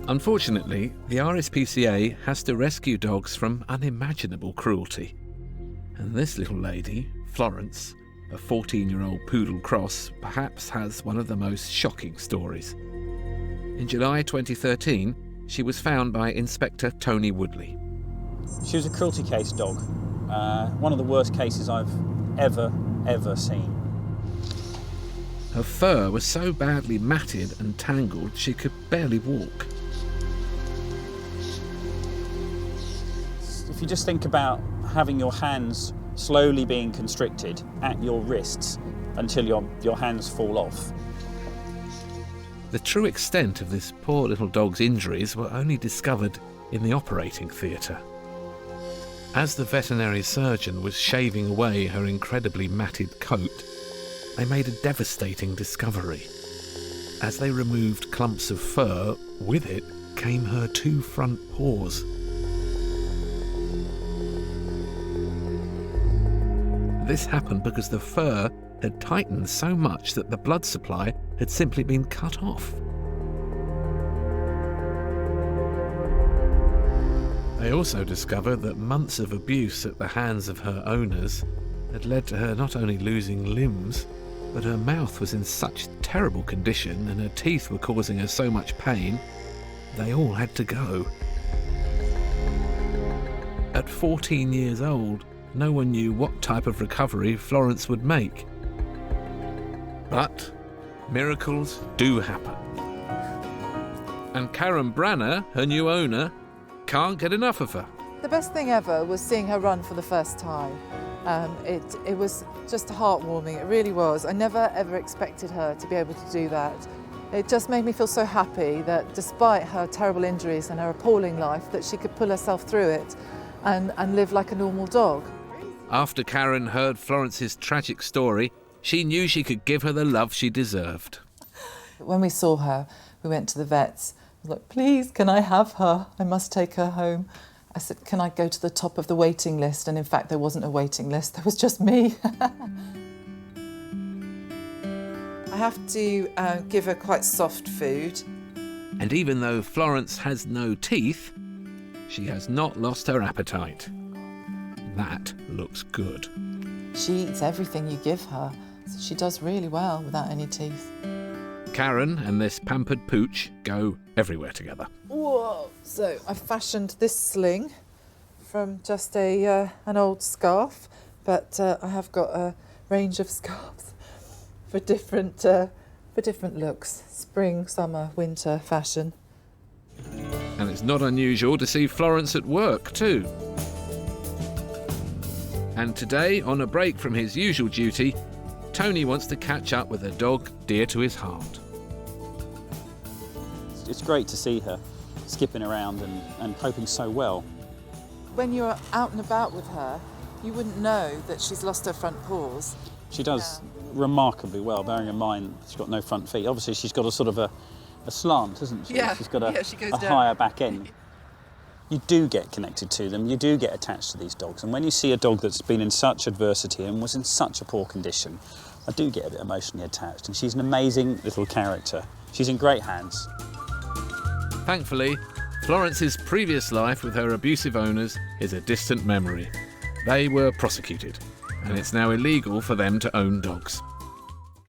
Unfortunately, the RSPCA has to rescue dogs from unimaginable cruelty. And this little lady, Florence, a 14-year-old poodle cross, perhaps has one of the most shocking stories. In July 2013, she was found by Inspector Tony Woodley. She was a cruelty case dog. One of the worst cases I've ever seen. Her fur was so badly matted and tangled she could barely walk. If you just think about having your hands slowly being constricted at your wrists until your hands fall off. The true extent of this poor little dog's injuries were only discovered in the operating theatre. As the veterinary surgeon was shaving away her incredibly matted coat, they made a devastating discovery. As they removed clumps of fur, with it came her 2 front paws. This happened because the fur had tightened so much that the blood supply had simply been cut off. They also discovered that months of abuse at the hands of her owners had led to her not only losing limbs, but her mouth was in such terrible condition and her teeth were causing her so much pain, they all had to go. At 14 years old, no one knew what type of recovery Florence would make. But miracles do happen. And Karen Branner, her new owner, can't get enough of her. The best thing ever was seeing her run for the first time. It was just heartwarming, it really was. I never ever expected her to be able to do that. It just made me feel so happy that despite her terrible injuries and her appalling life, that she could pull herself through it and live like a normal dog. After Karen heard Florence's tragic story, she knew she could give her the love she deserved. When we saw her, we went to the vets. I was like, please, can I have her? I must take her home. I said, can I go to the top of the waiting list? And in fact, there wasn't a waiting list, there was just me. I have to give her quite soft food. And even though Florence has no teeth, she has not lost her appetite. That looks good. She eats everything you give her, so she does really well without any teeth. Karen and this pampered pooch go everywhere together. Whoa! So I fashioned this sling from just an old scarf, but I have got a range of scarves for different looks: spring, summer, winter, fashion. And it's not unusual to see Florence at work too. And today, on a break from his usual duty, Tony wants to catch up with a dog dear to his heart. It's great to see her skipping around and coping so well. When you're out and about with her, you wouldn't know that she's lost her front paws. She does remarkably well, bearing in mind she's got no front feet. Obviously, she's got a sort of a slant, hasn't she? Yeah, she's got she goes a down. higher back end. You do get connected to them, you do get attached to these dogs, and when you see a dog that's been in such adversity and was in such a poor condition, I do get a bit emotionally attached, and she's an amazing little character. She's in great hands. Thankfully, Florence's previous life with her abusive owners is a distant memory. They were prosecuted, and it's now illegal for them to own dogs.